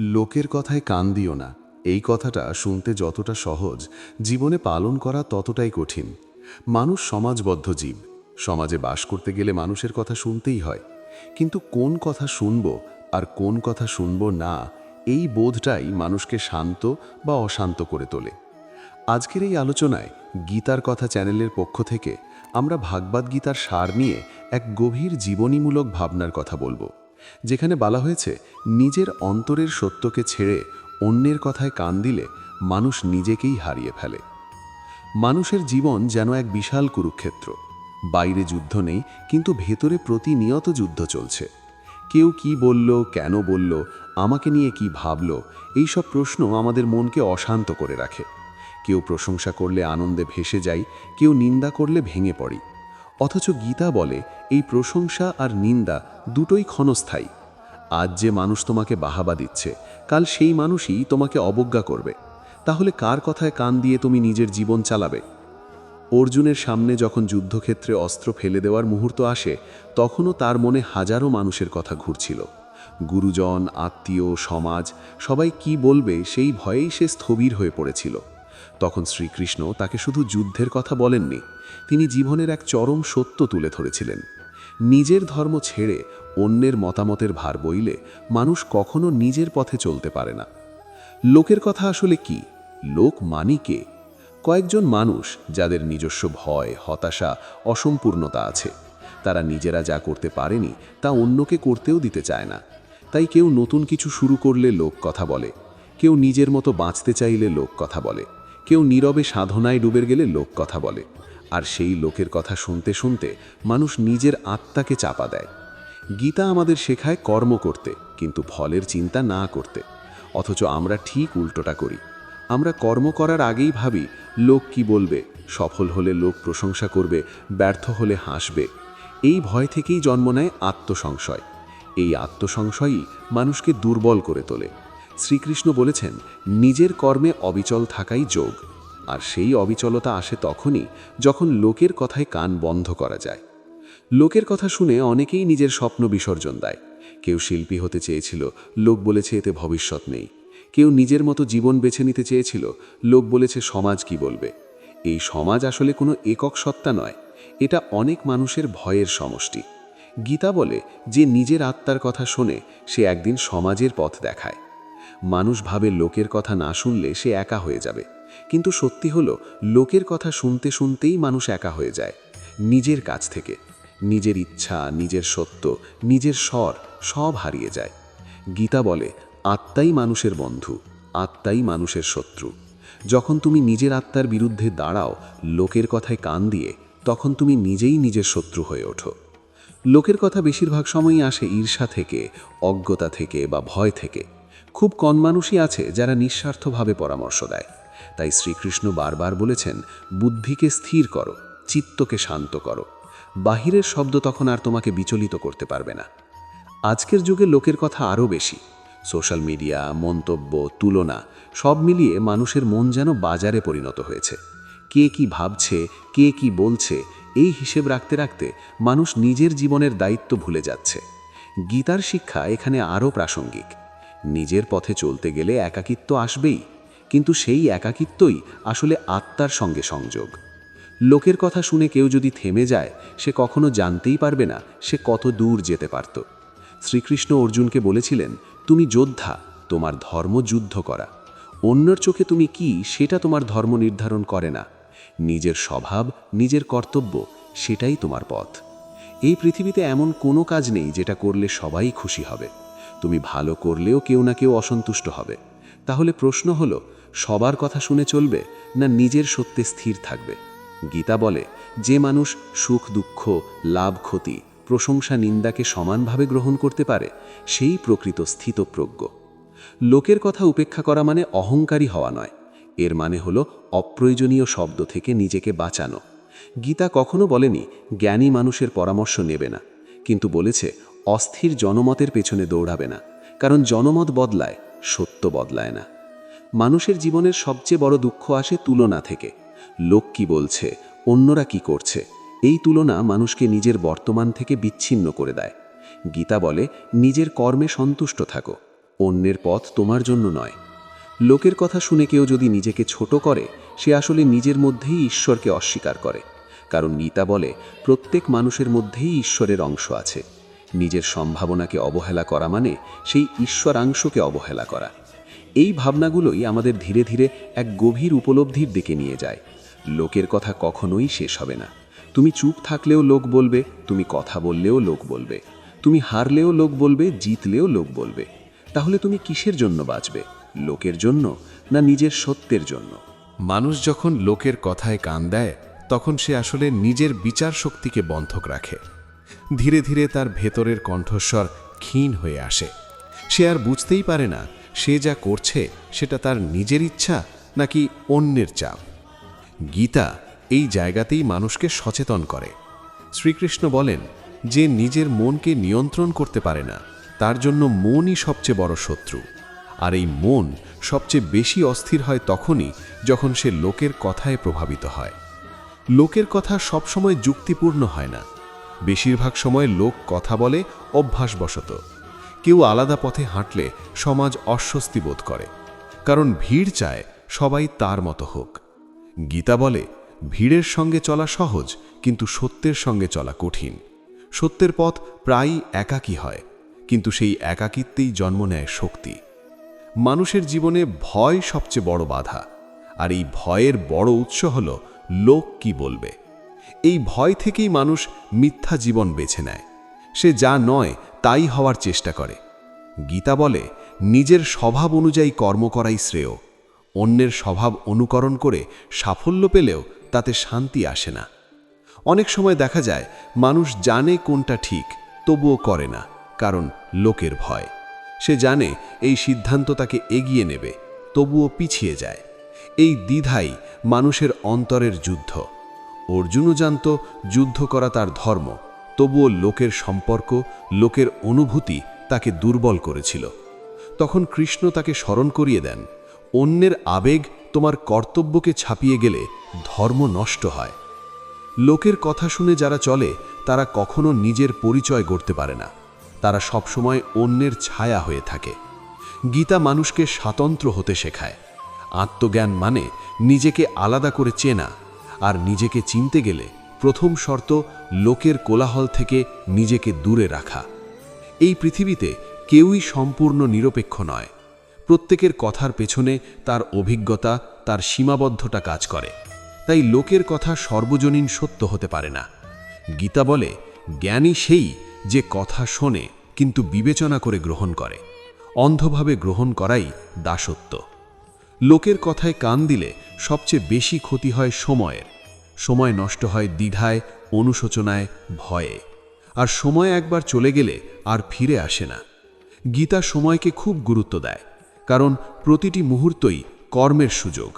লোকের কথায় কান দিও না, এই কথাটা শুনতে যতটা সহজ, জীবনে পালন করা ততটাই কঠিন। মানুষ সমাজবদ্ধ জীব। সমাজে বাস করতে গেলে মানুষের কথা শুনতেই হয়। কিন্তু কোন কথা শুনব আর কোন কথা শুনব না, এই বোধটাই মানুষকে শান্ত বা অশান্ত করে তোলে। আজকের এই আলোচনায় গীতার কথা চ্যানেলের পক্ষ থেকে আমরা ভাগবত গীতার সার নিয়ে এক গভীর জীবনীমূলক ভাবনার কথা বলবো, যেখানে বলা হয়েছে নিজের অন্তরের সত্যকে ছেড়ে অন্যের কথায় কান দিলে মানুষ নিজেকেই হারিয়ে ফেলে। মানুষের জীবন যেন এক বিশাল কুরুক্ষেত্র। বাইরে যুদ্ধ নেই, কিন্তু ভেতরে প্রতিনিয়ত যুদ্ধ চলছে। কেউ কি বলল, কেন বলল, আমাকে নিয়ে কি ভাবল, এইসব প্রশ্ন আমাদের মনকে অশান্ত করে রাখে। কেউ প্রশংসা করলে আনন্দে ভেসে যাই, কেউ নিন্দা করলে ভেঙে পড়ি। অথচ গীতা বলে এই প্রশংসা আর নিন্দা দুটোই ক্ষণস্থায়ী। আজ যে মানুষ তোমাকে বাহাবা দিচ্ছে, কাল সেই মানুষই তোমাকে অবজ্ঞা করবে। তাহলে কার কথায় কান দিয়ে তুমি নিজের জীবন চালাবে? অর্জুনের সামনে যখন যুদ্ধক্ষেত্রে অস্ত্র ফেলে দেওয়ার মুহূর্ত আসে, তখনও তার মনে হাজারো মানুষের কথা ঘুরছিল। গুরুজন, আত্মীয়, সমাজ, সবাই কি বলবে সেই ভয়েই সে স্থবির হয়ে পড়েছিল। তখন শ্রীকৃষ্ণ তাকে শুধু যুদ্ধের কথা বলেননি, তিনি জীবনের এক চরম সত্য তুলে ধরেছিলেন। নিজের ধর্ম ছেড়ে অন্যের মতামতের ভার বইলে মানুষ কখনো নিজের পথে চলতে পারে না। লোকের কথা আসলে কি? লোক মানি কে? কয়েকজন মানুষ যাদের নিজস্ব ভয়, হতাশা, অসম্পূর্ণতা আছে। তারা নিজেরা যা করতে পারেনি তা অন্যকে করতেও দিতে চায় না। তাই কেউ নতুন কিছু শুরু করলে লোক কথা বলে, কেউ নিজের মতো বাঁচতে চাইলে লোক কথা বলে, কেউ নীরবে সাধনায় ডুবে গেলে লোক কথা বলে। আর সেই লোকের কথা শুনতে শুনতে মানুষ নিজের আত্মাকে চাপা দেয়। গীতা আমাদের শেখায় কর্ম করতে, কিন্তু ফলের চিন্তা না করতে। অথচ আমরা ঠিক উল্টোটা করি। আমরা কর্ম করার আগেই ভাবি লোক কি বলবে, সফল হলে লোক প্রশংসা করবে, ব্যর্থ হলে হাসবে। এই ভয় থেকেই জন্ম নেয় আত্মসংশয়। এই আত্মসংশয়ই মানুষকে দুর্বল করে তোলে। শ্রীকৃষ্ণ বলেছেন, নিজের কর্মে অবিচল থাকাই যোগ। আর সেই অবিচলতা আসে তখনই যখন লোকের কথায় কান বন্ধ করা যায়। লোকের কথা শুনে অনেকেই নিজের স্বপ্ন বিসর্জন দেয়। কেউ শিল্পী হতে চেয়েছিল, লোক বলেছে এতে ভবিষ্যৎ নেই। কেউ নিজের মতো জীবন বেছে নিতে চেয়েছিল, লোক বলেছে সমাজ কি বলবে। এই সমাজ আসলে কোনো একক সত্তা নয়, এটা অনেক মানুষের ভয়ের সমষ্টি। গীতা বলে যে নিজের আত্মার কথা শোনে সে একদিন সমাজের পথ দেখায়। মানুষ ভাবে লোকের কথা না শুনলে সে একা হয়ে যাবে, কিন্তু সত্যি হলো লোকের কথা শুনতে শুনতেই মানুষ একা হয়ে যায়। নিজের কাছ থেকে নিজের ইচ্ছা, নিজের সত্য, নিজের স্বর সব হারিয়ে যায়। গীতা বলে আত্মাই মানুষের বন্ধু, আত্মাই মানুষের শত্রু। যখন তুমি নিজের আত্মার বিরুদ্ধে দাঁড়াও লোকের কথায় কান দিয়ে, তখন তুমি নিজেই নিজের শত্রু হয়ে ওঠো। লোকের কথা বেশিরভাগ সময়ই আসে ঈর্ষা থেকে, অজ্ঞতা থেকে বা ভয় থেকে। খুব কম মানুষই আছে যারা নিঃস্বার্থভাবে পরামর্শ দেয়। তাই শ্রীকৃষ্ণ বারবার বলেছেন, বুদ্ধিকে স্থির করো, চিত্তকে শান্ত করো। বাহিরের শব্দ তখন আর তোমাকে বিচলিত করতে পারবে না। আজকের যুগে লোকের কথা আরও বেশি। সোশ্যাল মিডিয়া, মন্তব্য, তুলনা সব মিলিয়ে মানুষের মন যেন বাজারে পরিণত হয়েছে। কে কি ভাবছে, কে কি বলছে, এই হিসেব রাখতে রাখতে মানুষ নিজের জীবনের দায়িত্ব ভুলে যাচ্ছে। গীতার শিক্ষা এখানে আরও প্রাসঙ্গিক। নিজের পথে চলতে গেলে একাকিত্ব আসবেই, কিন্তু সেই একাকিত্বই আসলে আত্মার সঙ্গে সংযোগ। লোকের কথা শুনে কেউ যদি থেমে যায়, সে কখনো জানতেই পারবে না সে কত দূর যেতে পারত। শ্রীকৃষ্ণ অর্জুনকে বলেছিলেন, তুমি যোদ্ধা, তোমার ধর্ম যুদ্ধ করা। অন্যের চোখে তুমি কি সেটা তোমার ধর্ম নির্ধারণ করে না। নিজের স্বভাব, নিজের কর্তব্য, সেটাই তোমার পথ। এই পৃথিবীতে এমন কোনো কাজ নেই যেটা করলে সবাই খুশি হবে। তুমি ভালো করলেও কেউ না কেউ অসন্তুষ্ট হবে। তাহলে প্রশ্ন হলো, সবার কথা শুনে চলবে না নিজের সত্যে স্থির থাকবে? গীতা বলে যে মানুষ সুখ দুঃখ, লাভ ক্ষতি, প্রশংসা নিন্দাকে সমানভাবে গ্রহণ করতে পারে, সেই প্রকৃত স্থিতপ্রজ্ঞ। লোকের কথা উপেক্ষা করা মানে অহংকারী হওয়া নয়, এর মানে হলো অপ্রয়োজনীয় শব্দ থেকে নিজেকে বাঁচানো। গীতা কখনো বলেনি জ্ঞানী মানুষের পরামর্শ নেবে না, কিন্তু বলেছে অস্থির জনমতের পেছনে দৌড়াবে না, কারণ জনমত বদলায়, সত্য বদলায় না। মানুষের জীবনের সবচেয়ে বড় দুঃখ আসে তুলনা থেকে। লোক কি বলছে, অন্যরা কি করছে, এই তুলনা মানুষকে নিজের বর্তমান থেকে বিচ্ছিন্ন করে দেয়। গীতা বলে নিজের কর্মে সন্তুষ্ট থাকো, অন্যের পথ তোমার জন্য নয়। লোকের কথা শুনে কেউ যদি নিজেকে ছোট করে, সে আসলে নিজের মধ্যেই ঈশ্বরকে অস্বীকার করে। কারণ গীতা বলে, প্রত্যেক মানুষের মধ্যেই ঈশ্বরের অংশ আছে। নিজের সম্ভাবনাকে অবহেলা করা মানে সেই ঈশ্বরাংশকে অবহেলা করা। এই ভাবনাগুলোই আমাদের ধীরে ধীরে এক গভীর উপলব্ধির দিকে নিয়ে যায়। লোকের কথা কখনোই শেষ হবে না। তুমি চুপ থাকলেও লোক বলবে, তুমি কথা বললেও লোক বলবে, তুমি হারলেও লোক বলবে, জিতলেও লোক বলবে। তাহলে তুমি কিসের জন্য বাঁচবে? লোকের জন্য না নিজের সত্যের জন্য? মানুষ যখন লোকের কথায় কান দেয়, তখন সে আসলে নিজের বিচার শক্তিকে বন্ধক রাখে। ধীরে ধীরে তার ভেতরের কণ্ঠস্বর ক্ষীণ হয়ে আসে। সে আর বুঝতেই পারে না সে যা করছে সেটা তার নিজের ইচ্ছা নাকি অন্যের চাপ। গীতা এই জায়গাতেই মানুষকে সচেতন করে। শ্রীকৃষ্ণ বলেন, যে নিজের মনকে নিয়ন্ত্রণ করতে পারে না, তার জন্য মনই সবচেয়ে বড় শত্রু। আর এই মন সবচেয়ে বেশি অস্থির হয় তখনই যখন সে লোকের কথায় প্রভাবিত হয়। লোকের কথা সবসময় যুক্তিপূর্ণ হয় না। বেশিরভাগ সময় লোক কথা বলে অভ্যাসবশত। কেউ আলাদা পথে হাঁটলে সমাজ অস্বস্তি বোধ করে, কারণ ভিড় চায় সবাই তার মতো হোক। গীতা বলে, ভিড়ের সঙ্গে চলা সহজ, কিন্তু সত্যের সঙ্গে চলা কঠিন। সত্যের পথ প্রায়ই একাকী হয়, কিন্তু সেই একাকিত্বেই জন্ম নেয় শক্তি। মানুষের জীবনে ভয় সবচেয়ে বড় বাধা, আর এই ভয়ের বড় উৎস হল লোক কি বলবে। এই ভয় থেকেই মানুষ মিথ্যা জীবন বেছে নেয়। সে যা নয় তাই হওয়ার চেষ্টা করে। গীতা বলে, নিজের স্বভাব অনুযায়ী কর্ম করাই শ্রেয়। অন্যের স্বভাব অনুকরণ করে সাফল্য পেলেও তাতে শান্তি আসে না। অনেক সময় দেখা যায় মানুষ জানে কোনটা ঠিক, তবুও করে না, কারণ লোকের ভয়। সে জানে এই সিদ্ধান্ত তাকে এগিয়ে নেবে, তবুও পিছিয়ে যায়। এই দ্বিধাই মানুষের অন্তরের যুদ্ধ। অর্জুনও জানত যুদ্ধ করা তার ধর্ম, তবুও লোকের সম্পর্ক, লোকের অনুভূতি তাকে দুর্বল করেছিল। তখন কৃষ্ণ তাকে স্মরণ করিয়ে দেন, অন্যের আবেগ তোমার কর্তব্যকে ছাপিয়ে গেলে ধর্ম নষ্ট হয়। লোকের কথা শুনে যারা চলে, তারা কখনো নিজের পরিচয় গড়তে পারে না। তারা সবসময় অন্যের ছায়া হয়ে থাকে। গীতা মানুষকে স্বাতন্ত্র হতে শেখায়। আত্মজ্ঞান মানে নিজেকে আলাদা করে চেনা, আর নিজেকে চিনতে গেলে প্রথম শর্ত লোকের কোলাহল থেকে নিজেকে দূরে রাখা। এই পৃথিবীতে কেউই সম্পূর্ণ নিরপেক্ষ নয়। প্রত্যেকের কথার পেছনে তার অভিজ্ঞতা, তার সীমাবদ্ধতা কাজ করে। তাই লোকের কথা সর্বজনীন সত্য হতে পারে না। গীতা বলে, জ্ঞানী সেই যে কথা শোনে কিন্তু বিবেচনা করে গ্রহণ করে। অন্ধভাবে গ্রহণ করাই দাসত্ব। লোকের কথায় কান দিলে সবচেয়ে বেশি ক্ষতি হয় সময়ের। সময় নষ্ট হয় দ্বিধায়, অনুশোচনায়, ভয়ে। আর সময় একবার চলে গেলে আর ফিরে আসে না। গীতা সময়কে খুব গুরুত্ব দেয়, কারণ প্রতিটি মুহূর্তই কর্মের সুযোগ।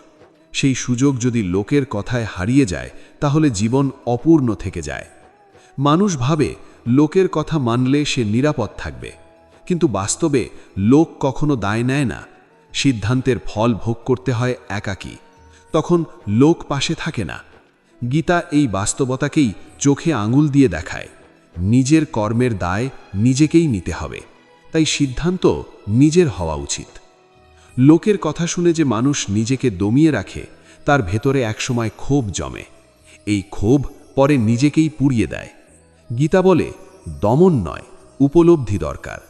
সেই সুযোগ যদি লোকের কথায় হারিয়ে যায়, তাহলে জীবন অপূর্ণ থেকে যায়। মানুষ ভাবে লোকের কথা মানলে সে নিরাপদ থাকবে, কিন্তু বাস্তবে লোক কখনো দায় নেয় না। সিদ্ধান্তের ফল ভোগ করতে হয় একাকী। তখন লোক পাশে থাকে না। গীতা এই বাস্তবতাকেই চোখে আঙুল দিয়ে দেখায়। নিজের কর্মের দায় নিজেকেই নিতে হবে, তাই সিদ্ধান্ত নিজের হওয়া উচিত। লোকের কথা শুনে যে মানুষ নিজেকে দমিয়ে রাখে, তার ভেতরে একসময় ক্ষোভ জমে। এই ক্ষোভ পরে নিজেকেই পুড়িয়ে দেয়। গীতা বলে, দমন নয়, উপলব্ধি দরকার।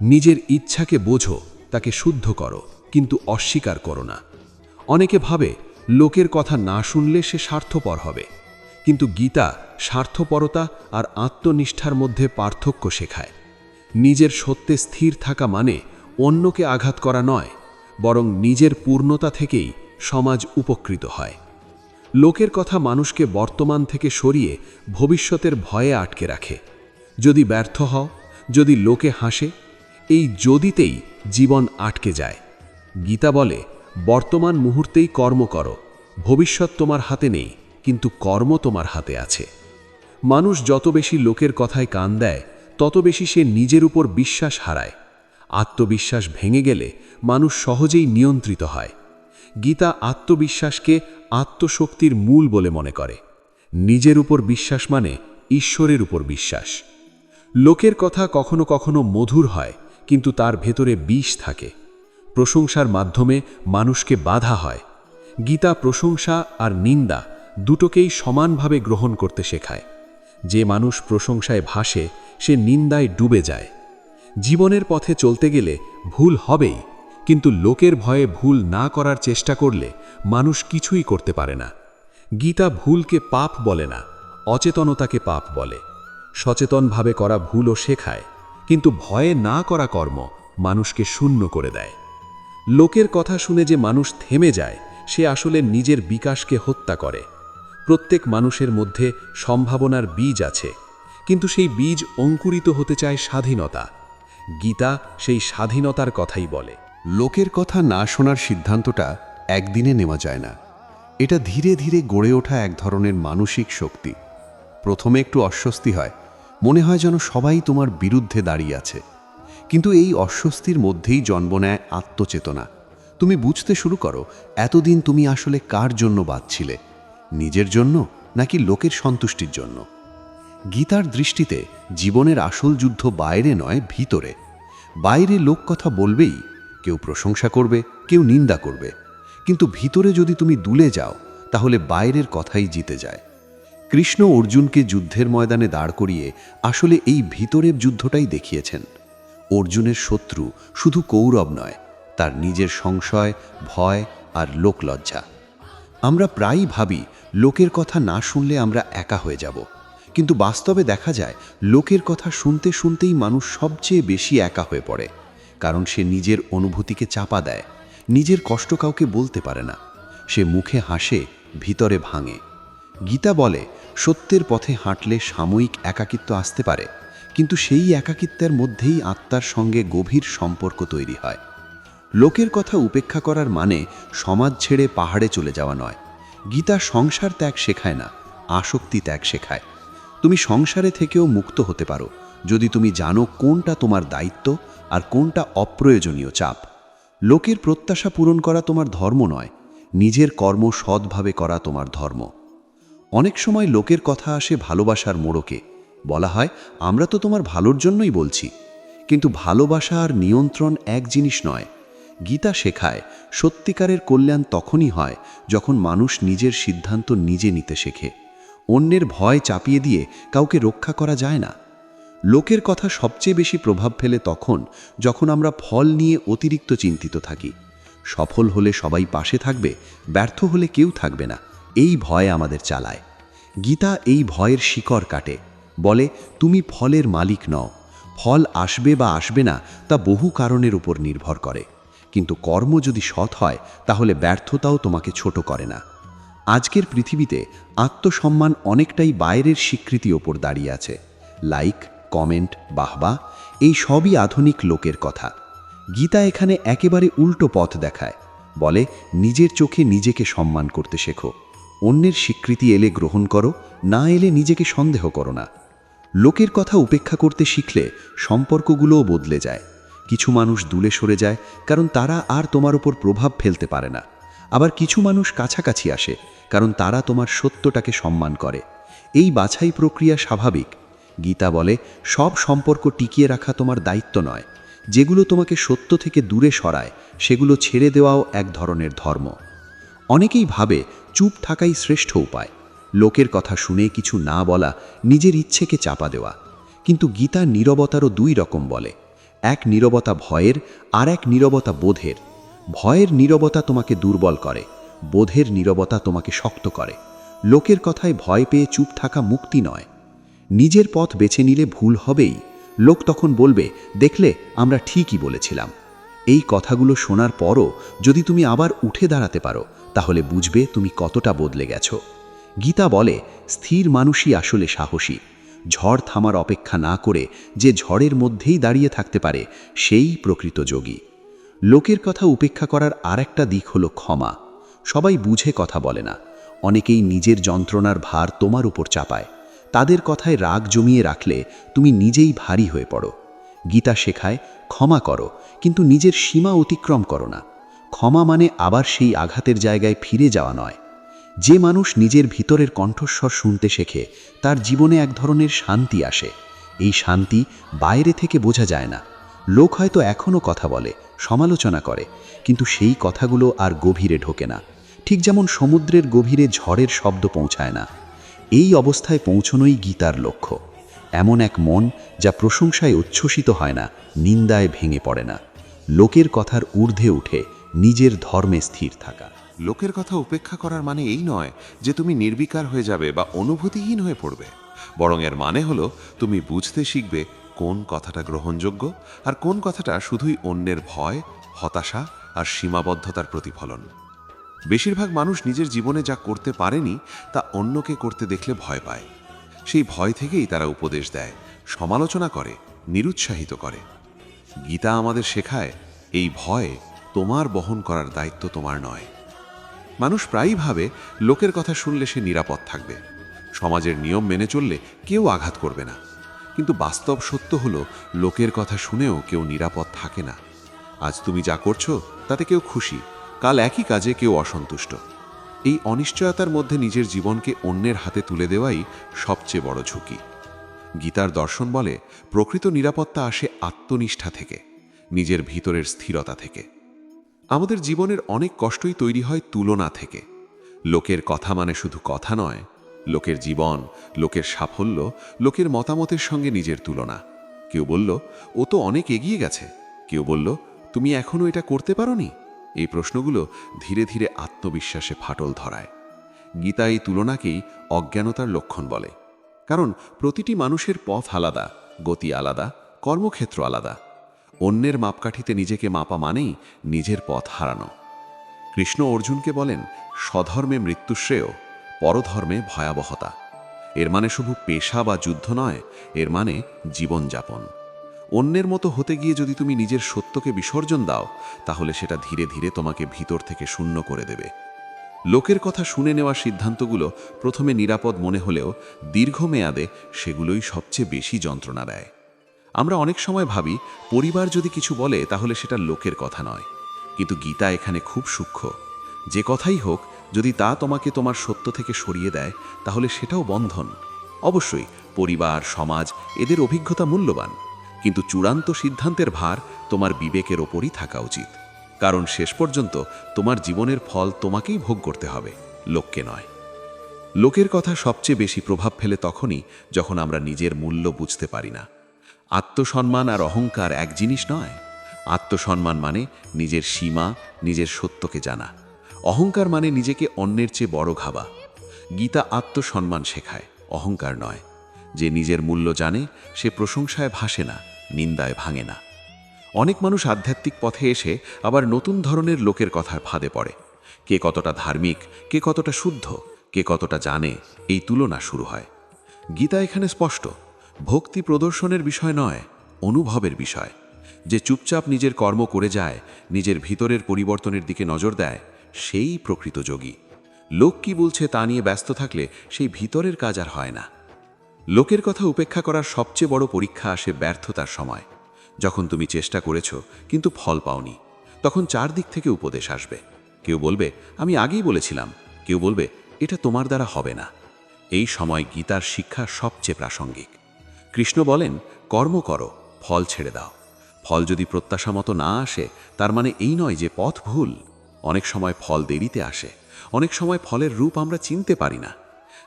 নিজের ইচ্ছাকে বোঝো, তাকে শুদ্ধ করো, কিন্তু অস্বীকার করো না। অনেকে ভাবে লোকের কথা না শুনলে সে স্বার্থপর হবে, কিন্তু গীতা স্বার্থপরতা আর আত্মনিষ্ঠার মধ্যে পার্থক্য শেখায়। নিজের সত্যে স্থির থাকা মানে অন্যকে আঘাত করা নয়, বরং নিজের পূর্ণতা থেকেই সমাজ উপকৃত হয়। লোকের কথা মানুষকে বর্তমান থেকে সরিয়ে ভবিষ্যতের ভয়ে আটকে রাখে। যদি ব্যর্থ হও, যদি লোকে হাসে, এই যদিতেই জীবন আটকে যায়। গীতা বলে, বর্তমান মুহূর্তেই কর্ম করো। ভবিষ্যৎ তোমার হাতে নেই, কিন্তু কর্ম তোমার হাতে আছে। মানুষ যত বেশি লোকের কথায় কান দেয়, তত বেশি সে নিজের উপর বিশ্বাস হারায়। আত্মবিশ্বাস ভেঙে গেলে মানুষ সহজেই নিয়ন্ত্রিত হয়। গীতা আত্মবিশ্বাসকে আত্মশক্তির মূল বলে মনে করে। নিজের উপর বিশ্বাস মানে ঈশ্বরের উপর বিশ্বাস। লোকের কথা কখনো কখনো মধুর হয়, কিন্তু তার ভেতরে বিষ থাকে। প্রশংসার মাধ্যমে মানুষকে বাধা হয়। গীতা প্রশংসা আর নিন্দা দুটোকেই সমানভাবে গ্রহণ করতে শেখায়। যে মানুষ প্রশংসায় ভাসে সে নিন্দায় ডুবে যায়। জীবনের পথে চলতে গেলে ভুল হবেই, কিন্তু লোকের ভয়ে ভুল না করার চেষ্টা করলে মানুষ কিছুই করতে পারে না। গীতা ভুলকে পাপ বলে না, অচেতনতাকে পাপ বলে। সচেতনভাবে করা ভুলও শেখায়, কিন্তু ভয়ে না করা কর্ম মানুষকে শূন্য করে দেয়। লোকের কথা শুনে যে মানুষ থেমে যায় সে আসলে নিজের বিকাশকে হত্যা করে। প্রত্যেক মানুষের মধ্যে সম্ভাবনার বীজ আছে, কিন্তু সেই বীজ অঙ্কুরিত হতে চায় স্বাধীনতা। গীতা সেই স্বাধীনতার কথাই বলে। লোকের কথা না শোনার সিদ্ধান্তটা একদিনে নেওয়া যায় না। এটা ধীরে ধীরে গড়ে ওঠা এক ধরনের মানসিক শক্তি। প্রথমে একটু অস্বস্তি হয়, মনে হয় যেন সবাই তোমার বিরুদ্ধে দাঁড়িয়ে আছে। কিন্তু এই অস্বস্তির মধ্যেই জন্ম নেয় আত্মচেতনা। তুমি বুঝতে শুরু করো এতদিন তুমি আসলে কার জন্য বাঁচছিলে, নিজের জন্য নাকি লোকের সন্তুষ্টির জন্য। গীতার দৃষ্টিতে জীবনের আসল যুদ্ধ বাইরে নয়, ভিতরে। বাইরে লোক কথা বলবেই, কেউ প্রশংসা করবে, কেউ নিন্দা করবে, কিন্তু ভিতরে যদি তুমি দুলে যাও তাহলে বাইরের কথাই জিতে যায়। কৃষ্ণ অর্জুনকে যুদ্ধের ময়দানে দাঁড় করিয়ে আসলে এই ভিতরের যুদ্ধটাই দেখিয়েছেন। অর্জুনের শত্রু শুধু কৌরব নয়, তার নিজের সংশয়, ভয় আর লোকলজ্জা। আমরা প্রায়ই ভাবি লোকের কথা না শুনলে আমরা একা হয়ে যাব, কিন্তু বাস্তবে দেখা যায় লোকের কথা শুনতে শুনতেই মানুষ সবচেয়ে বেশি একা হয়ে পড়ে। কারণ সে নিজের অনুভূতিকে চাপা দেয়, নিজের কষ্ট কাউকে বলতে পারে না। সে মুখে হাসে, ভিতরে ভাঙে। গীতা বলে সত্যের পথে হাঁটলে সাময়িক একাকিত্ব আসতে পারে, কিন্তু সেই একাকিত্বের মধ্যেই আত্মার সঙ্গে গভীর সম্পর্ক তৈরি হয়। লোকের কথা উপেক্ষা করার মানে সমাজ ছেড়ে পাহাড়ে চলে যাওয়া নয়। গীতা সংসার ত্যাগ শেখায় না, আসক্তি ত্যাগ শেখায়। তুমি সংসারে থেকেও মুক্ত হতে পারো যদি তুমি জানো কোনটা তোমার দায়িত্ব আর কোনটা অপ্রয়োজনীয় চাপ। লোকের প্রত্যাশা পূরণ করা তোমার ধর্ম নয়, নিজের কর্ম সৎভাবে করা তোমার ধর্ম। অনেক সময় লোকের কথা আসে ভালোবাসার মোড়কে। বলা হয় আমরা তো তোমার ভালোর জন্যই বলছি, কিন্তু ভালোবাসা আর নিয়ন্ত্রণ এক জিনিস নয়। গীতা শেখায় সত্যিকারের কল্যাণ তখনই হয় যখন মানুষ নিজের সিদ্ধান্ত নিজে নিতে শেখে। অন্যের ভয় চাপিয়ে দিয়ে কাউকে রক্ষা করা যায় না। লোকের কথা সবচেয়ে বেশি প্রভাব ফেলে তখন যখন আমরা ফল নিয়ে অতিরিক্ত চিন্তিত থাকি। সফল হলে সবাই পাশে থাকবে, ব্যর্থ হলে কেউ থাকবে না, এই ভয় আমাদের চালায়। গীতা এই ভয়ের শিকড় কাটে, বলে তুমি ফলের মালিক নও। ফল আসবে বা আসবে না তা বহু কারণের উপর নির্ভর করে, কিন্তু কর্ম যদি সৎ হয় তাহলে ব্যর্থতাও তোমাকে ছোট করে না। আজকের পৃথিবীতে আত্মসম্মান অনেকটাই বাইরের স্বীকৃতির ওপর দাঁড়িয়ে আছে। লাইক, কমেন্ট, বাহবা, এই সবই আধুনিক লোকের কথা। গীতা এখানে একেবারে উল্টো পথ দেখায়, বলে নিজের চোখে নিজেকে সম্মান করতে শেখো। অন্যের স্বীকৃতি এলে গ্রহণ করো, না এলে নিজেকে সন্দেহ করো না। লোকের কথা উপেক্ষা করতে শিখলে সম্পর্কগুলোও বদলে যায়। কিছু মানুষ দূরে সরে যায় কারণ তারা আর তোমার উপর প্রভাব ফেলতে পারে না। আবার কিছু মানুষ কাছাকাছি আসে কারণ তারা তোমার সত্যটাকে সম্মান করে। এই বাছাই প্রক্রিয়া স্বাভাবিক। গীতা বলে সব সম্পর্ক টিকিয়ে রাখা তোমার দায়িত্ব নয়। যেগুলো তোমাকে সত্য থেকে দূরে সরায় সেগুলো ছেড়ে দেওয়াও এক ধরনের ধর্ম। অনেকেই ভাবে চুপ থাকাই শ্রেষ্ঠ উপায়, লোকের কথা শুনে কিছু না বলা, নিজের ইচ্ছেকে চাপা দেওয়া। কিন্তু গীতা নীরবতারও দুই রকম বলে। এক নীরবতা ভয়ের, আর এক নীরবতা বোধের। ভয়ের নীরবতা তোমাকে দুর্বল করে, বোধের নীরবতা তোমাকে শক্ত করে। লোকের কথায় ভয় পেয়ে চুপ থাকা মুক্তি নয়। নিজের পথ বেছে নিলে ভুল হবেই, লোক তখন বলবে দেখলে আমরা ঠিকই বলেছিলাম। এই কথাগুলো শোনার পরও যদি তুমি আবার উঠে দাঁড়াতে পারো তাহলে বুঝবে তুমি কতটা বদলে গেছো। গীতা বলে স্থির মানুষই আসলে সাহসী। ঝড় থামার অপেক্ষা না করে যে ঝড়ের মধ্যেই দাঁড়িয়ে থাকতে পারে সেই প্রকৃত যোগী। লোকের কথা উপেক্ষা করার আরেকটা দিক হলো ক্ষমা। সবাই বুঝে কথা বলে না, অনেকেই নিজের যন্ত্রণার ভার তোমার উপর চাপায়। তাদের কথায় রাগ জমিয়ে রাখলে তুমি নিজেই ভারী হয়ে পড়ো। গীতা শেখায় ক্ষমা করো, কিন্তু নিজের সীমা অতিক্রম করো না। ক্ষমা মানে আবার সেই আঘাতের জায়গায় ফিরে যাওয়া নয়। যে মানুষ নিজের ভিতরের কণ্ঠস্বর শুনতে শেখে তার জীবনে এক ধরনের শান্তি আসে। এই শান্তি বাইরে থেকে বোঝা যায় না। লোক হয়তো এখনও কথা বলে, সমালোচনা করে, কিন্তু সেই কথাগুলো আর গভীরে ঢোকে না, ঠিক যেমন সমুদ্রের গভীরে ঝড়ের শব্দ পৌঁছায় না। এই অবস্থায় পৌঁছনোই গীতার লক্ষ্য, এমন এক মন যা প্রশংসায় উচ্ছ্বসিত হয় না, নিন্দায় ভেঙে পড়ে না, লোকের কথার ঊর্ধ্বে উঠে নিজের ধর্মে স্থির থাকা। লোকের কথা উপেক্ষা করার মানে এই নয় যে তুমি নির্বিকার হয়ে যাবে বা অনুভূতিহীন হয়ে পড়বে, বরং এর মানে হলো তুমি বুঝতে শিখবে কোন কথাটা গ্রহণযোগ্য আর কোন কথাটা শুধুই অন্যের ভয়, হতাশা আর সীমাবদ্ধতার প্রতিফলন। বেশিরভাগ মানুষ নিজের জীবনে যা করতে পারেনি তা অন্যকে করতে দেখলে ভয় পায়। সেই ভয় থেকেই তারা উপদেশ দেয়, সমালোচনা করে, নিরুৎসাহিত করে। গীতা আমাদের শেখায় এই ভয় তোমার বহন করার দায়িত্ব তোমার নয়। মানুষ প্রায়ই ভাবে লোকের কথা শুনলে সে নিরাপদ থাকবে, সমাজের নিয়ম মেনে চললে কেউ আঘাত করবে না। কিন্তু বাস্তব সত্য হলো লোকের কথা শুনেও কেউ নিরাপদ থাকে না। আজ তুমি যা করছো তাতে কেউ খুশি, কাল একই কাজে কেউ অসন্তুষ্ট। এই অনিশ্চয়তার মধ্যে নিজের জীবনকে অন্যের হাতে তুলে দেওয়াই সবচেয়ে বড় ঝুঁকি। গীতার দর্শন বলে প্রকৃত নিরাপত্তা আসে আত্মনিষ্ঠা থেকে, নিজের ভিতরের স্থিরতা থেকে। আমাদের জীবনের অনেক কষ্টই তৈরি হয় তুলনা থেকে। লোকের কথা মানে শুধু কথা নয়, লোকের জীবন, লোকের সাফল্য, লোকের মতামতের সঙ্গে নিজের তুলনা। কেউ বলল ও তো অনেক এগিয়ে গেছে, কেউ বলল তুমি এখনও এটা করতে পারোনি। এই প্রশ্নগুলো ধীরে ধীরে আত্মবিশ্বাসে ফাটল ধরায়। গীতা এই তুলনাকেই অজ্ঞানতার লক্ষণ বলে, কারণ প্রতিটি মানুষের পথ আলাদা, গতি আলাদা, কর্মক্ষেত্র আলাদা। অন্যের মাপকাঠিতে নিজেকে মাপা মানেই নিজের পথ হারানো। কৃষ্ণ অর্জুনকে বলেন স্বধর্মে মৃত্যুশ্রেয়, পরধর্মে ভয়াবহতা। এর মানে শুধু পেশা বা যুদ্ধ নয়, এর মানে জীবনযাপন। অন্যের মতো হতে গিয়ে যদি তুমি নিজের সত্যকে বিসর্জন দাও, তাহলে সেটা ধীরে ধীরে তোমাকে ভিতর থেকে শূন্য করে দেবে। লোকের কথা শুনে নেওয়া সিদ্ধান্তগুলো প্রথমে নিরাপদ মনে হলেও দীর্ঘমেয়াদে সেগুলোই সবচেয়ে বেশি যন্ত্রণা দেয়। আমরা অনেক সময় ভাবি পরিবার যদি কিছু বলে তাহলে সেটা লোকের কথা নয়, কিন্তু গীতা এখানে খুব সূক্ষ্ম। যে কথাই হোক, যদি তা তোমাকে তোমার সত্য থেকে সরিয়ে দেয় তাহলে সেটাও বন্ধন। অবশ্যই পরিবার, সমাজ এদের অভিজ্ঞতা মূল্যবান, কিন্তু চূড়ান্ত সিদ্ধান্তের ভার তোমার বিবেকের ওপরই থাকা উচিত। কারণ শেষ পর্যন্ত তোমার জীবনের ফল তোমাকেই ভোগ করতে হবে, লোককে নয়। লোকের কথা সবচেয়ে বেশি প্রভাব ফেলে তখনই যখন আমরা নিজের মূল্য বুঝতে পারি না। আত্মসম্মান আর অহংকার এক জিনিস নয়। আত্মসম্মান মানে নিজের সীমা, নিজের সত্যকে জানা। অহংকার মানে নিজেকে অন্যের চেয়ে বড় ভাবা। গীতা আত্মসম্মান শেখায়, অহংকার নয়। যে নিজের মূল্য জানে সে প্রশংসায় ভাসে না, নিন্দায় ভাঙে না। অনেক মানুষ আধ্যাত্মিক পথে এসে আবার নতুন ধরনের লোকের কথার ফাঁদে পড়ে। কে কতটা ধার্মিক, কে কতটা শুদ্ধ, কে কতটা জানে, এই তুলনা শুরু হয়। গীতা এখানে স্পষ্ট, ভক্তি প্রদর্শনের বিষয় নয়, অনুভবের বিষয়। যে চুপচাপ নিজের কর্ম করে যায়, নিজের ভিতরের পরিবর্তনের দিকে নজর দেয়, সেই প্রকৃত যোগী। লোক কি বলছে তা নিয়ে ব্যস্ত থাকলে সেই ভিতরের কাজ আর হয় না। লোকের কথা উপেক্ষা করার সবচেয়ে বড় পরীক্ষা আসে ব্যর্থতার সময়। যখন তুমি চেষ্টা করেছ কিন্তু ফল পাওনি, তখন চারদিক থেকে উপদেশ আসবে। কেউ বলবে আমি আগেই বলেছিলাম, কেউ বলবে এটা তোমার দ্বারা হবে না। এই সময় গীতার শিক্ষা সবচেয়ে প্রাসঙ্গিক। কৃষ্ণ বলেন কর্ম করো, ফল ছেড়ে দাও। ফল যদি প্রত্যাশা মতো না আসে তার মানে এই নয় যে পথ ভুল। অনেক সময় ফল দেরিতে আসে, অনেক সময় ফলের রূপ আমরা চিনতে পারি না।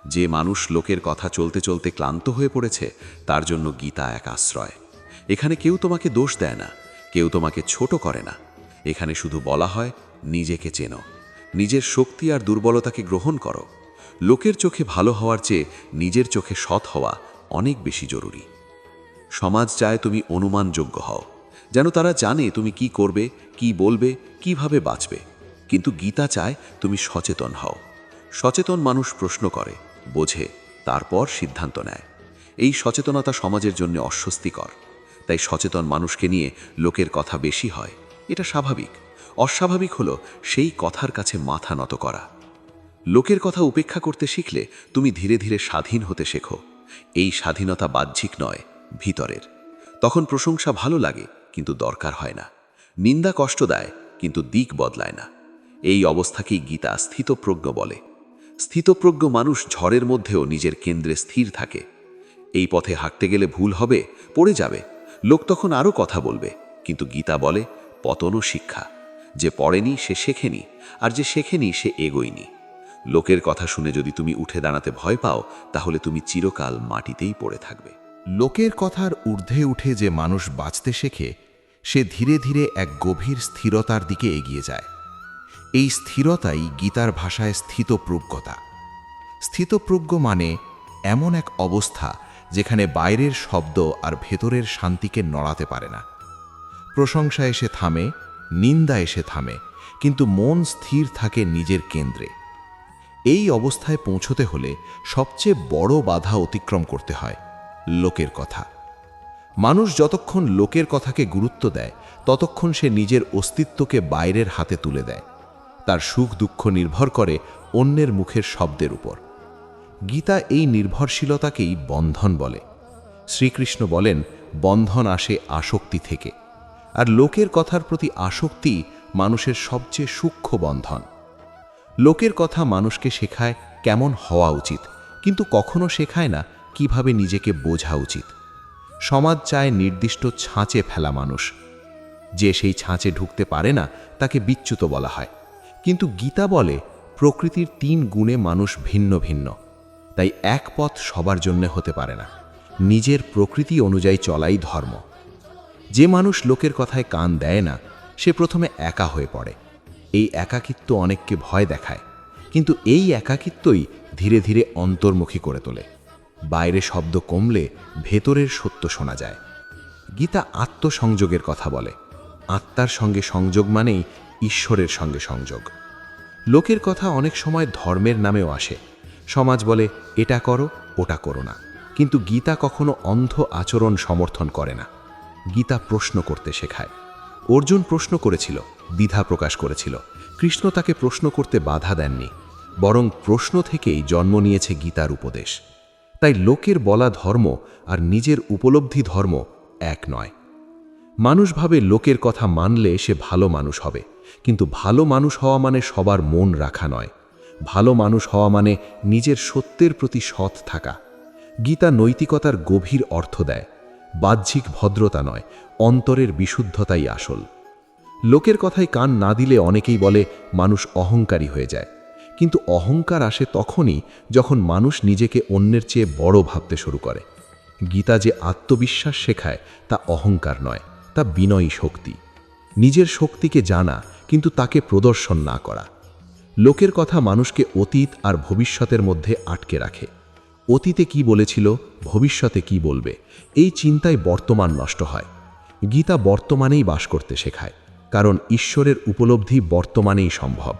যে মানুষ লোকের কথা চলতে চলতে ক্লান্ত হয়ে পড়েছে তার জন্য গীতা এক আশ্রয়। এখানে কেউ তোমাকে দোষ দেয় না, কেউ তোমাকে ছোট করে না। এখানে শুধু বলা হয় নিজেকে চেনো, নিজের শক্তি আর দুর্বলতাকে গ্রহণ করো। লোকের চোখে ভালো হওয়ার চেয়ে নিজের চোখে সৎ হওয়া অনেক বেশি জরুরি। সমাজ চায় তুমি অনুমানযোগ্য হও, যেন তারা জানে তুমি কি করবে, কি বলবে, কিভাবে বাঁচবে। কিন্তু গীতা চায় তুমি সচেতন হও। সচেতন মানুষ প্রশ্ন করে, বোঝে, তারপর সিদ্ধান্ত নেয়। এই সচেতনতা সমাজের জন্য অস্বস্তিকর। তাই সচেতন মানুষকে নিয়ে লোকের কথা বেশি হয়, এটা স্বাভাবিক। অস্বাভাবিক হলো সেই কথার কাছে মাথা নত করা। লোকের কথা উপেক্ষা করতে শিখলে তুমি ধীরে ধীরে স্বাধীন হতে শেখো। এই স্বাধীনতা বাহ্যিক নয়, ভিতরের। তখন প্রশংসা ভালো লাগে কিন্তু দরকার হয় না, নিন্দা কষ্ট দেয় কিন্তু দিক বদলায় না। এই অবস্থাকেই গীতা স্থিতপ্রজ্ঞ বলে। স্থিতপ্রজ্ঞ মানুষ ঝড়ের মধ্যেও নিজের কেন্দ্রে স্থির থাকে। এই পথে হাঁটতে গেলে ভুল হবে, পড়ে যাবে, লোক তখন আরও কথা বলবে, কিন্তু গীতা বলে পতনও শিক্ষা। যে পড়েনি সে শেখেনি, আর যে শেখেনি সে এগোয়নি। লোকের কথা শুনে যদি তুমি উঠে দাঁড়াতে ভয় পাও, তাহলে তুমি চিরকাল মাটিতেই পড়ে থাকবে। লোকের কথার ঊর্ধ্বে উঠে যে মানুষ বাঁচতে শেখে, সে ধীরে ধীরে এক গভীর স্থিরতার দিকে এগিয়ে যায়। এই স্থিরতাই গীতার ভাষায় স্থিতপ্রজ্ঞতা। স্থিতপ্রজ্ঞ মানে এমন এক অবস্থা যেখানে বাইরের শব্দ আর ভেতরের শান্তিকে নড়াতে পারে না। প্রশংসা এসে থামে, নিন্দা এসে থামে, কিন্তু মন স্থির থাকে নিজের কেন্দ্রে। এই অবস্থায় পৌঁছতে হলে সবচেয়ে বড় বাধা অতিক্রম করতে হয় লোকের কথা। মানুষ যতক্ষণ লোকের কথাকে গুরুত্ব দেয়, ততক্ষণ সে নিজের অস্তিত্বকে বাইরের হাতে তুলে দেয়। তার সুখ দুঃখ নির্ভর করে অন্যের মুখের শব্দের উপর। গীতা এই নির্ভরশীলতাকেই বন্ধন বলে। শ্রীকৃষ্ণ বলেন, বন্ধন আসে আসক্তি থেকে, আর লোকের কথার প্রতি আসক্তি মানুষের সবচেয়ে সূক্ষ্ম বন্ধন। লোকের কথা মানুষকে শেখায় কেমন হওয়া উচিত, কিন্তু কখনো শেখায় না কিভাবে নিজেকে বোঝা উচিত। সমাজ চায় নির্দিষ্ট ছাঁচে ফেলা মানুষ। যে সেই ছাঁচে ঢুকতে পারে না তাকে বিচ্যুত বলা হয়। কিন্তু গীতা বলে প্রকৃতির 3 গুণে মানুষ ভিন্ন ভিন্ন, তাই এক পথ সবার জন্য হতে পারে না। নিজের প্রকৃতি অনুযায়ী চলাই ধর্ম। যে মানুষ লোকের কথায় কান দেয় না, সে প্রথমে একা হয়ে পড়ে। এই একাকিত্ব অনেককে ভয় দেখায়, কিন্তু এই একাকিত্বই ধীরে ধীরে অন্তর্মুখী করে তোলে। বাইরে শব্দ কমলে ভেতরের সত্য শোনা যায়। গীতা আত্মসংযোগের কথা বলে। আত্মার সঙ্গে সংযোগ মানেই ঈশ্বরের সঙ্গে সংযোগ। লোকের কথা অনেক সময় ধর্মের নামেও আসে। সমাজ বলে এটা করো, ওটা করো না, কিন্তু গীতা কখনো অন্ধ আচরণ সমর্থন করে না। গীতা প্রশ্ন করতে শেখায়। অর্জুন প্রশ্ন করেছিল, দ্বিধা প্রকাশ করেছিল। কৃষ্ণ তাকে প্রশ্ন করতে বাধা দেননি, বরং প্রশ্ন থেকেই জন্ম নিয়েছে গীতার উপদেশ। তাই লোকের বলা ধর্ম আর নিজের উপলব্ধি ধর্ম এক নয়। মানুষ ভাবে লোকের কথা মানলে সে ভালো মানুষ হবে, কিন্তু ভালো মানুষ হওয়া মানে সবার মন রাখা নয়। ভালো মানুষ হওয়া মানে নিজের সত্যের প্রতি সৎ থাকা। গীতা নৈতিকতার গভীর অর্থ দেয়। বাহ্যিক ভদ্রতা নয়, অন্তরের বিশুদ্ধতাই আসল। লোকের কথায় কান না দিলে অনেকেই বলে মানুষ অহংকারী হয়ে যায়, কিন্তু অহংকার আসে তখনই যখন মানুষ নিজেকে অন্যের চেয়ে বড় ভাবতে শুরু করে। গীতা যে আত্মবিশ্বাস শেখায় তা অহংকার নয়, তা বিনয়ী শক্তি। নিজের শক্তিকে জানা, কিন্তু তাকে প্রদর্শন না করা। লোকের কথা মানুষকে অতীত আর ভবিষ্যতের মধ্যে আটকে রাখে। অতীতে কি বলেছিল, ভবিষ্যতে কি বলবে, এই চিন্তায় বর্তমান নষ্ট হয়। গীতা বর্তমানেই বাস করতে শেখায়, কারণ ঈশ্বরের উপলব্ধি বর্তমানেই সম্ভব।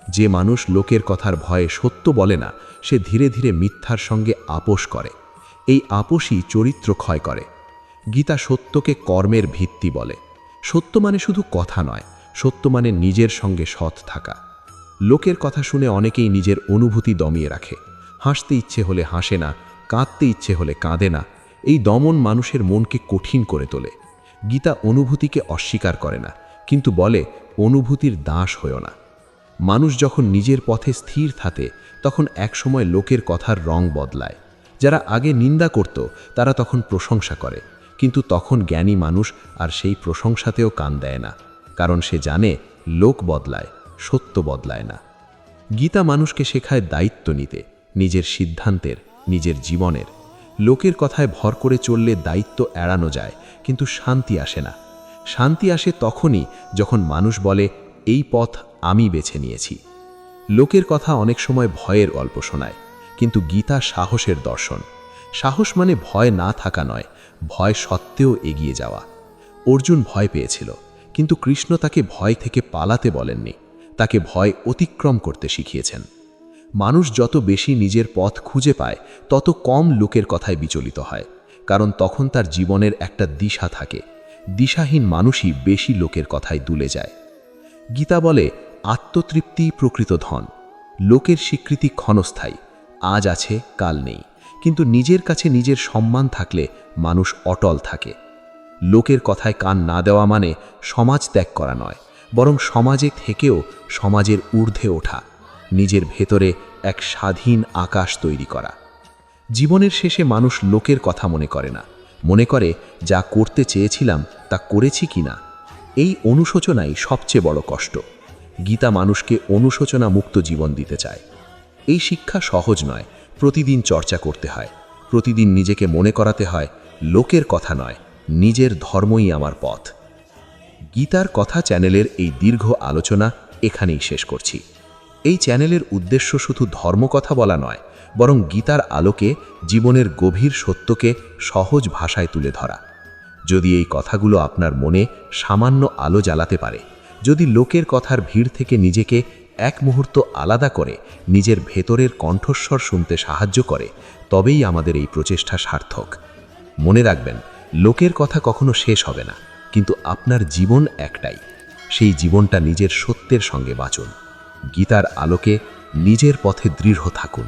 যে মানুষ লোকের কথার ভয়ে সত্য বলে না, সে ধীরে ধীরে মিথ্যার সঙ্গে আপোষ করে। এই আপোষই চরিত্র ক্ষয় করে। গীতা সত্যকে কর্মের ভিত্তি বলে। সত্য মানে শুধু কথা নয়, সত্য মানে নিজের সঙ্গে সৎ থাকা। লোকের কথা শুনে অনেকেই নিজের অনুভূতি দমিয়ে রাখে। হাসতে ইচ্ছে হলে হাসে না, কাঁদতে ইচ্ছে হলে কাঁদে না। এই দমন মানুষের মনকে কঠিন করে তোলে। গীতা অনুভূতিকে অস্বীকার করে না, কিন্তু বলে অনুভূতির দাস হয়ো না। মানুষ যখন নিজের পথে স্থির থাকে, তখন একসময় লোকের কথার রং বদলায়। যারা আগে নিন্দা করত, তারা তখন প্রশংসা করে, কিন্তু তখন জ্ঞানী মানুষ আর সেই প্রশংসাতেও কান দেয় না, কারণ সে জানে লোক বদলায়, সত্য বদলায় না। গীতা মানুষকে শেখায় দায়িত্ব নিতে, নিজের সিদ্ধান্তের, নিজের জীবনের। লোকের কথায় ভর করে চললে দায়িত্ব এড়ানো যায়, কিন্তু শান্তি আসে না। শান্তি আসে তখনই যখন মানুষ বলে এই পথ আমি বেছে নিয়েছি। লোকের কথা অনেক সময় ভয়ের গল্প শোনায়, কিন্তু গীতা সাহসের দর্শন। সাহস মানে ভয় না থাকা নয়, ভয় সত্ত্বেও এগিয়ে যাওয়া। অর্জুন ভয় পেয়েছিল, কিন্তু কৃষ্ণ তাকে ভয় থেকে পালাতে বলেননি, তাকে ভয় অতিক্রম করতে শিখিয়েছেন। মানুষ যত বেশি নিজের পথ খুঁজে পায়, তত কম লোকের কথায় বিচলিত হয়, কারণ তখন তার জীবনের একটা দিশা থাকে। দিশাহীন মানুষই বেশি লোকের কথায় দুলে যায়। গীতা বলে আত্মতৃপ্তি প্রকৃত ধন। লোকের স্বীকৃতি ক্ষণস্থায়ী, আজ আছে কাল নেই, কিন্তু নিজের কাছে নিজের সম্মান থাকলে মানুষ অটল থাকে। লোকের কথায় কান না দেওয়া মানে সমাজ ত্যাগ করা নয়, বরং সমাজে থেকেও সমাজের ঊর্ধ্বে ওঠা, নিজের ভেতরে এক স্বাধীন আকাশ তৈরি করা। জীবনের শেষে মানুষ লোকের কথা মনে করে না, মনে করে যা করতে চেয়েছিলাম তা করেছি কিনা। এই অনুশোচনাই সবচেয়ে বড় কষ্ট। গীতা মানুষকে অনুশোচনা মুক্ত জীবন দিতে চায়। এই শিক্ষা সহজ নয়, প্রতিদিন চর্চা করতে হয়। প্রতিদিন নিজেকে মনে করাতে হয়, লোকের কথা নয়, নিজের ধর্মই আমার পথ। গীতার কথা চ্যানেলের এই দীর্ঘ আলোচনা এখানেই শেষ করছি। এই চ্যানেলের উদ্দেশ্য শুধু ধর্মকথা বলা নয়, বরং গীতার আলোকে জীবনের গভীর সত্যকে সহজ ভাষায় তুলে ধরা। যদি এই কথাগুলো আপনার মনে সামান্য আলো জ্বালাতে পারে, যদি লোকের কথার ভিড় থেকে নিজেকে এক মুহূর্ত আলাদা করে নিজের ভেতরের কণ্ঠস্বর শুনতে সাহায্য করে, তবেই আমাদের এই প্রচেষ্টা সার্থক। মনে রাখবেন, লোকের কথা কখনো শেষ হবে না, কিন্তু আপনার জীবন একটাই। সেই জীবনটা নিজের সত্যের সঙ্গে বাঁচুন। গীতার আলোকে নিজের পথে দৃঢ় থাকুন।